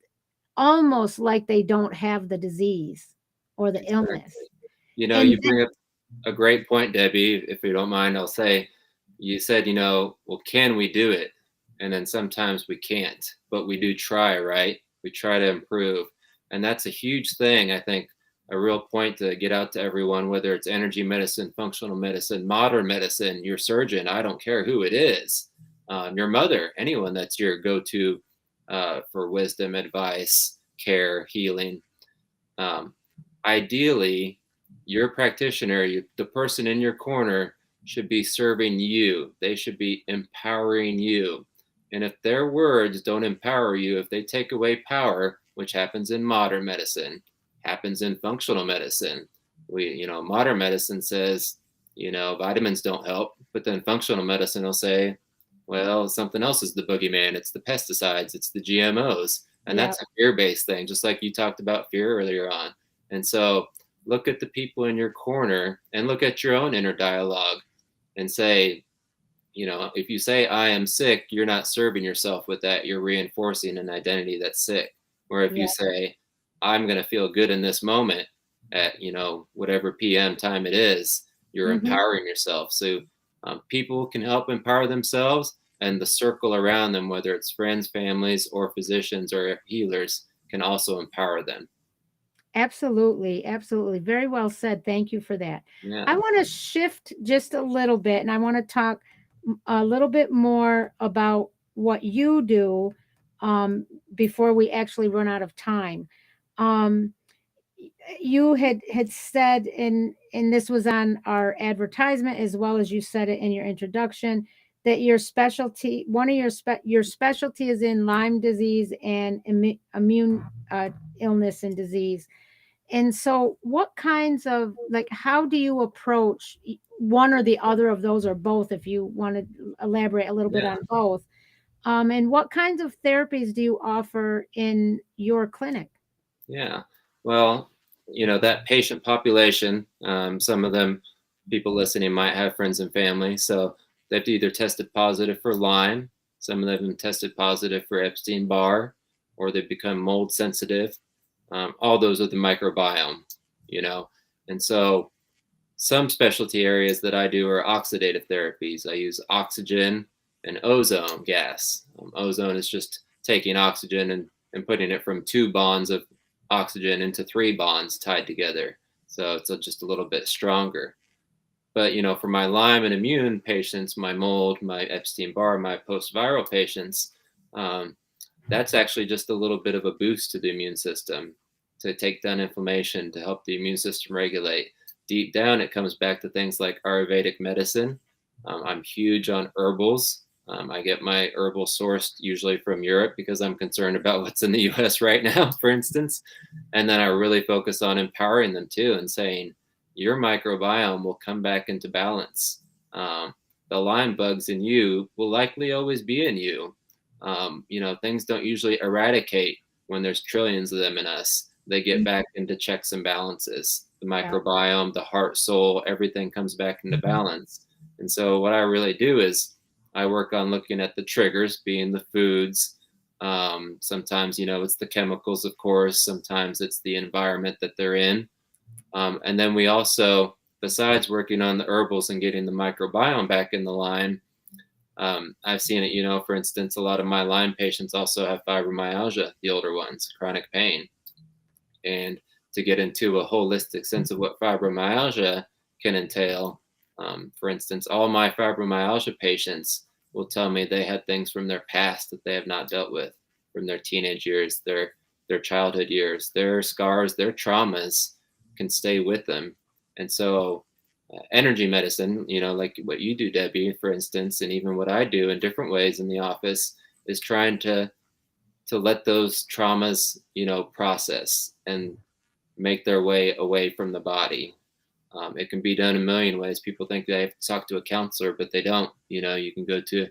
like they don't have the disease or the illness. And You bring up a great point, Debbie. If you don't mind, I'll say, you said, well, can we do it? And then sometimes we can't, but we do try, right? We try to improve. And that's a huge thing, I think, a real point to get out to everyone, whether it's energy medicine, functional medicine, modern medicine, your surgeon, I don't care who it is, your mother, anyone that's your go-to for wisdom, advice, care, healing. Ideally, your practitioner, the person in your corner, should be serving you. They should be empowering you. And if their words don't empower you, if they take away power, which happens in modern medicine, happens in functional medicine, modern medicine says, vitamins don't help, but then functional medicine will say, well, something else is the boogeyman. It's the pesticides, it's the GMOs. And that's a fear-based thing, just like you talked about fear earlier on. And so look at the people in your corner and look at your own inner dialogue and say, if you say I am sick, you're not serving yourself with that. You're reinforcing an identity that's sick. Or if you say, I'm going to feel good in this moment at, whatever PM time it is, you're empowering yourself. So people can help empower themselves, and the circle around them, whether it's friends, families, or physicians or healers, can also empower them. Absolutely. Absolutely. Very well said. Thank you for that. Yeah. I want to shift just a little bit, and I want to talk a little bit more about what you do before we actually run out of time. You had said, and this was on our advertisement as well as you said it in your introduction, that your specialty, one of your specialty is in Lyme disease and immune illness and disease. And so what kinds of, like, how do you approach one or the other of those, or both, if you want to elaborate a little bit on both? And what kinds of therapies do you offer in your clinic? Yeah. Well, that patient population, some of them, people listening might have friends and family. So they've either tested positive for Lyme, some of them tested positive for Epstein-Barr, or they've become mold sensitive. All those are the microbiome, And so some specialty areas that I do are oxidative therapies. I use oxygen and ozone gas. Ozone is just taking oxygen and putting it from 2 bonds of oxygen into 3 bonds tied together. So it's just a little bit stronger. But, for my Lyme and immune patients, my mold, my Epstein-Barr, my post-viral patients, that's actually just a little bit of a boost to the immune system to take down inflammation, to help the immune system regulate. Deep down, it comes back to things like Ayurvedic medicine. I'm huge on herbals. I get my herbal sourced usually from Europe because I'm concerned about what's in the US right now, for instance. And then I really focus on empowering them too and saying, your microbiome will come back into balance. The Lyme bugs in you will likely always be in you. Things don't usually eradicate when there's trillions of them in us. They get back into checks and balances. The microbiome, the heart, soul, everything comes back into balance. And so what I really do is I work on looking at the triggers, being the foods. Sometimes, it's the chemicals, of course. Sometimes it's the environment that they're in. And then we also, besides working on the herbals and getting the microbiome back in the Lyme, I've seen it, for instance, a lot of my Lyme patients also have fibromyalgia, the older ones, chronic pain. And to get into a holistic sense of what fibromyalgia can entail, for instance, all my fibromyalgia patients will tell me they had things from their past that they have not dealt with, from their teenage years, their childhood years, their scars, their traumas can stay with them. And so energy medicine, like what you do, Debbie, for instance, and even what I do in different ways in the office, is trying to let those traumas, process and make their way away from the body. It can be done a million ways. People think they have to talk to a counselor, but they don't. You can go to,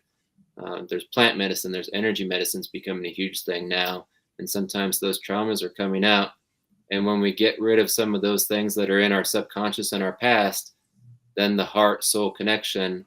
there's plant medicine, there's energy medicine's becoming a huge thing now. And sometimes those traumas are coming out. And when we get rid of some of those things that are in our subconscious and our past, then the heart-soul connection,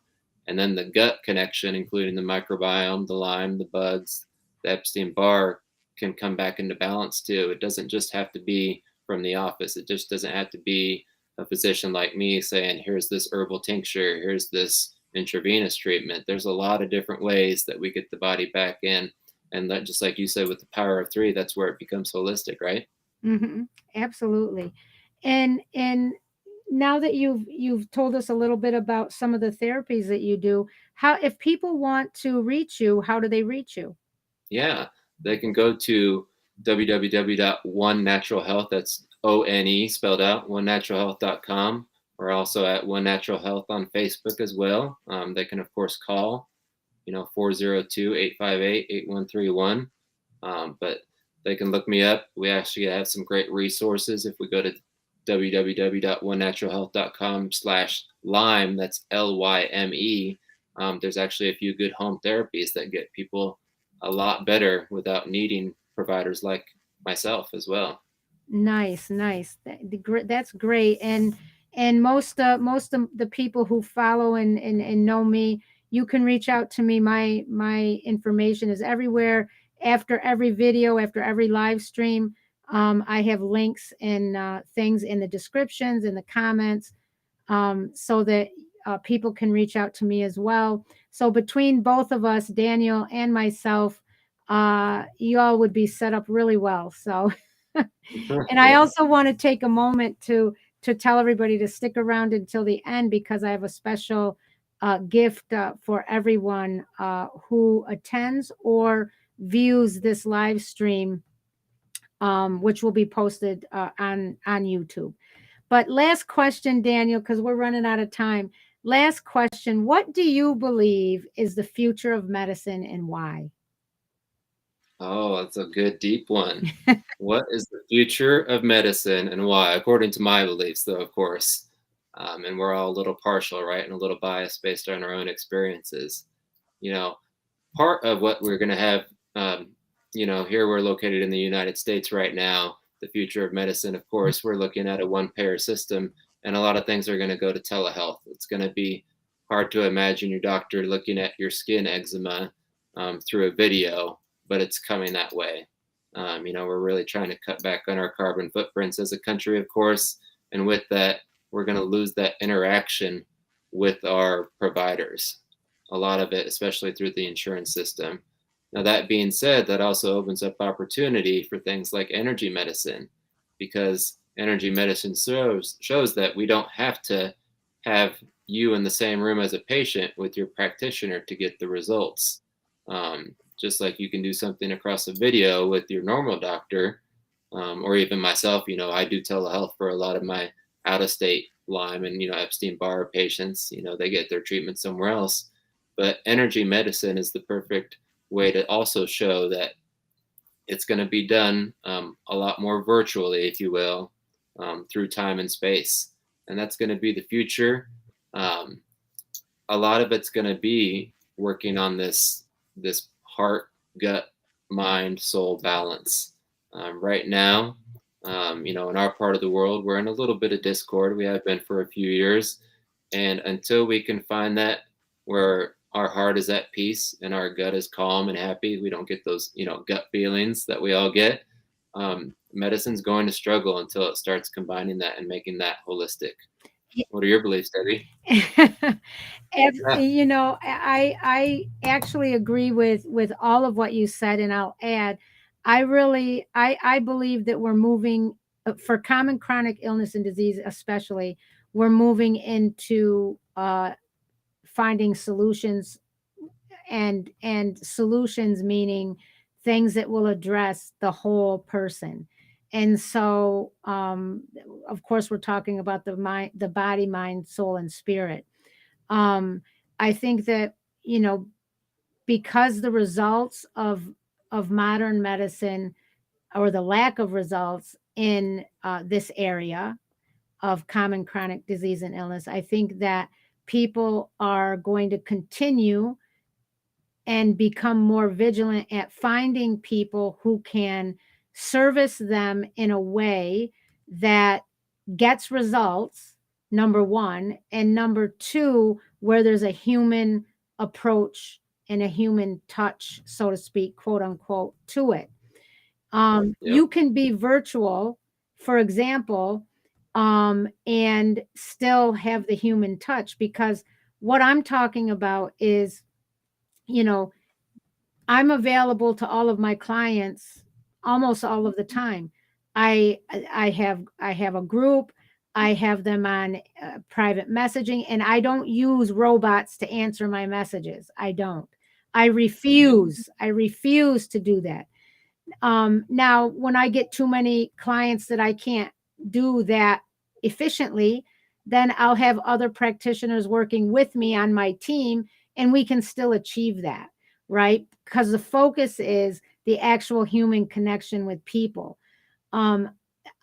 and then the gut connection, including the microbiome, the Lyme, the bugs, the Epstein-Barr, can come back into balance too. It doesn't just have to be from the office. It just doesn't have to be a physician like me saying, here's this herbal tincture, here's this intravenous treatment. There's a lot of different ways that we get the body back in. And that, just like you said, with the power of 3, that's where it becomes holistic, right? Mm-hmm. Absolutely. And now that you've told us a little bit about some of the therapies that you do, if people want to reach you, how do they reach you? Yeah, they can go to www.onenaturalhealth. That's ONE spelled out, onenaturalhealth.com. We're also at One Natural Health on Facebook as well. They can, of course, call, 402-858-8131. But they can look me up. We actually have some great resources. If we go to www.onenaturalhealth.com/Lyme, that's LYME, there's actually a few good home therapies that get people a lot better without needing providers like myself as well. Nice. That's great. And most of the people who follow and know me, you can reach out to me. My information is everywhere. After every video, after every live stream, I have links and things in the descriptions, in the comments, so that people can reach out to me as well. So between both of us, Daniel and myself, you all would be set up really well. So, and I also want to take a moment to tell everybody to stick around until the end, because I have a special gift for everyone who attends or views this live stream, which will be posted on YouTube. But last question, Daniel, because we're running out of time. Last question. What do you believe is the future of medicine and why? Oh, that's a good, deep one. What is the future of medicine and why? According to my beliefs, though, of course. And we're all a little partial, right? And a little biased based on our own experiences. Part of what we're going to have, here we're located in the United States right now. The future of medicine, of course, we're looking at a one-payer system, and a lot of things are going to go to telehealth. It's going to be hard to imagine your doctor looking at your skin eczema through a video, but it's coming that way. We're really trying to cut back on our carbon footprints as a country, of course, and with that, we're going to lose that interaction with our providers. A lot of it, especially through the insurance system. Now, that being said, that also opens up opportunity for things like energy medicine, because energy medicine shows that we don't have to have you in the same room as a patient with your practitioner to get the results. Just like you can do something across a video with your normal doctor, or even myself, I do telehealth for a lot of my out-of-state Lyme and, Epstein-Barr patients. They get their treatment somewhere else. But energy medicine is the perfect way to also show that it's going to be done a lot more virtually, if you will, through time and space. And that's going to be the future. A lot of it's going to be working on this heart, gut, mind, soul balance. Right now, in our part of the world, we're in a little bit of discord. We have been for a few years. And until we can find that where our heart is at peace and our gut is calm and happy, we don't get those, gut feelings that we all get. Medicine's going to struggle until it starts combining that and making that holistic. What are your beliefs, Debbie? Yeah. You know, I actually agree with all of what you said, and I'll add, I believe that we're moving for common chronic illness and disease, especially, we're moving into finding solutions, and solutions meaning things that will address the whole person. And so, of course, we're talking about the mind, the body, mind, soul, and spirit. um, I think that, you know, because the results of modern medicine, or the lack of results in this area of common chronic disease and illness, I think that people are going to continue and become more vigilant at finding people who can service them in a way that gets results, number one, and number two, where there's a human approach and a human touch, so to speak, quote unquote, to it. Yep. You can be virtual, for example, and still have the human touch, because what I'm talking about is, you know, I'm available to all of my clients almost all of the time. I have a group. I have them on private messaging, and I don't use robots to answer my messages. I don't. I refuse. I refuse to do that. Now, when I get too many clients that I can't do that efficiently, then I'll have other practitioners working with me on my team, and we can still achieve that, right? Because the focus is the actual human connection with people. Um,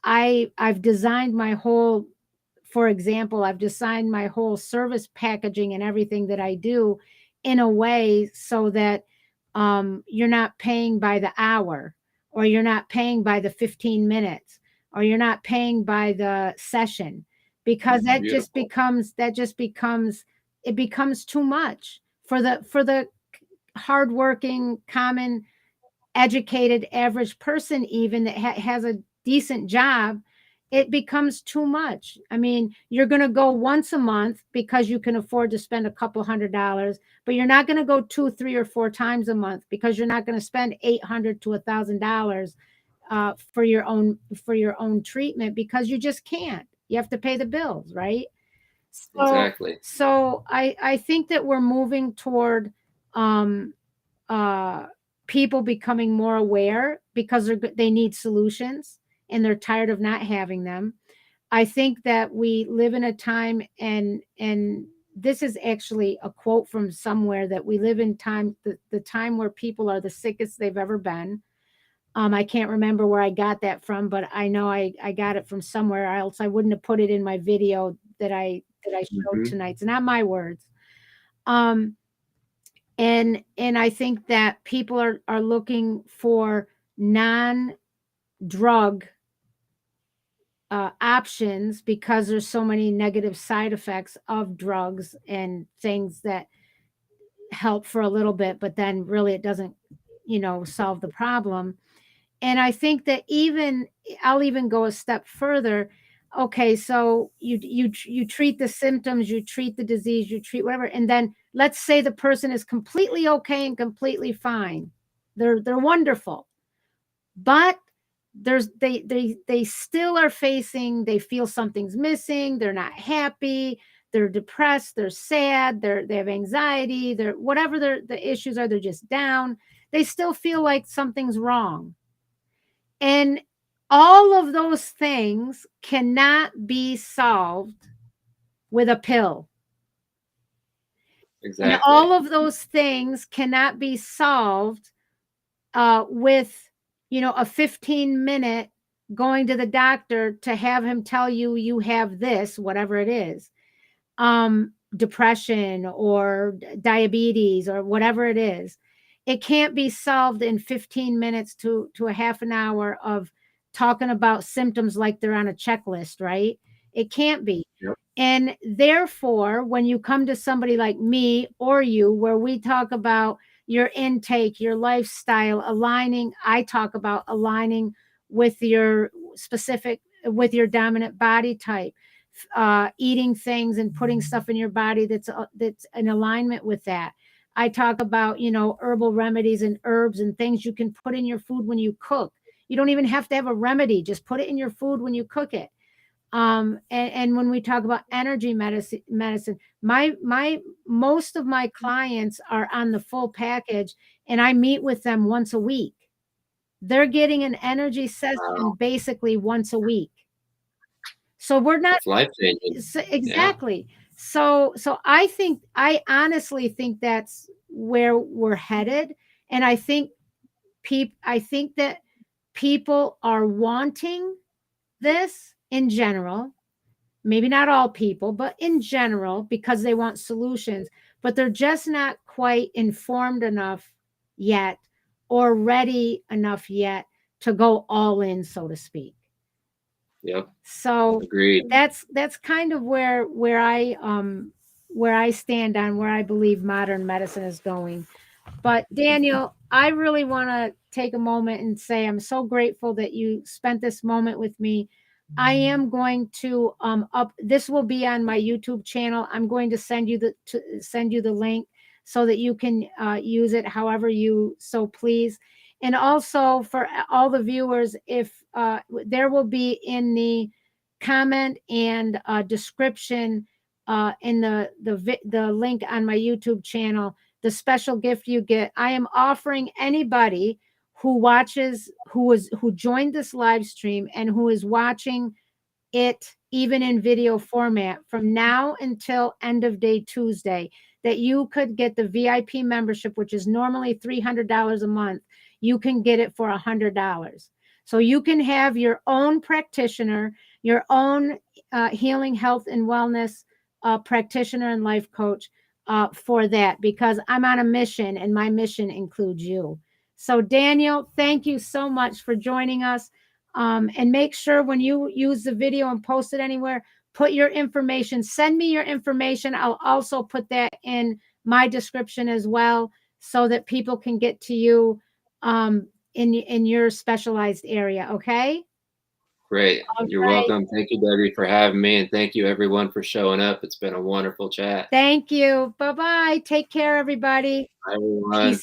I've designed my whole, for example, I've designed my whole service packaging and everything that I do in a way so that you're not paying by the hour, or you're not paying by the 15 minutes, or you're not paying by the session, because Beautiful. that just becomes, it becomes too much for the hardworking, common, educated, average person, even that has a decent job. It becomes too much. I mean, you're going to go once a month because you can afford to spend a couple $100, but you're not going to go 2, 3, or 4 times a month, because you're not going to spend $800 to $1,000 for your own treatment, because you just can't. You have to pay the bills, right? Exactly. So I think that we're moving toward um, uh, people becoming more aware, because they need solutions and they're tired of not having them. I think that we live in a time, and this is actually a quote from somewhere, that we live in time, the time where people are the sickest they've ever been. I can't remember where I got that from, but I know I got it from somewhere, else I wouldn't have put it in my video that I showed Hmm. tonight. It's not my words. Um, and I think that people are looking for non-drug options, because there's so many negative side effects of drugs, and things that help for a little bit, but then really it doesn't, solve the problem. And I think that, even I'll even go a step further. Okay, so you treat the symptoms, you treat the disease, you treat whatever, and then let's say the person is completely okay and completely fine. They're wonderful. But they still are facing, they feel something's missing, they're not happy, they're depressed, they're sad, they have anxiety, they're whatever the issues are, they're just down. They still feel like something's wrong. And all of those things cannot be solved with a pill. And Exactly. all of those things cannot be solved with, a 15-minute going to the doctor to have him tell you you have this, whatever it is, depression or diabetes or whatever it is. It can't be solved in 15 minutes to a half an hour of talking about symptoms like they're on a checklist, right? It can't be. Yep. And therefore, when you come to somebody like me or you, where we talk about your intake, your lifestyle, aligning, I talk about aligning with your specific, with your dominant body type, eating things and putting stuff in your body that's in alignment with that. I talk about, herbal remedies and herbs and things you can put in your food when you cook. You don't even have to have a remedy. Just put it in your food when you cook it. And when we talk about energy medicine, my most of my clients are on the full package, and I meet with them once a week. They're getting an energy session Wow. basically once a week. So we're not It's life-changing. exactly. So I honestly think that's where we're headed, and I think that people are wanting this in general. Maybe not all people, but in general, because they want solutions, but they're just not quite informed enough yet or ready enough yet to go all in, so to speak. Yep. So Agreed. that's kind of where I stand on where I believe modern medicine is going. But Daniel, I really want to take a moment and say I'm so grateful that you spent this moment with me. I am going to this will be on my YouTube channel. I'm going to send you the link so that you can use it however you so please. And also for all the viewers, if there will be in the comment and description in the link on my YouTube channel, the special gift you get. I am offering anybody who joined this live stream and who is watching it even in video format from now until end of day Tuesday, that you could get the VIP membership, which is normally $300 a month. You can get it for $100. So you can have your own practitioner, your own healing, health, and wellness practitioner and life coach for that, because I'm on a mission and my mission includes you. So Daniel, thank you so much for joining us. And make sure when you use the video and post it anywhere, put your information, send me your information. I'll also put that in my description as well so that people can get to you in your specialized area. Okay. Great. All You're right. welcome. Thank you, Debbie, for having me. And thank you, everyone, for showing up. It's been a wonderful chat. Thank you. Bye-bye. Take care, everybody. Bye, everyone. Peace.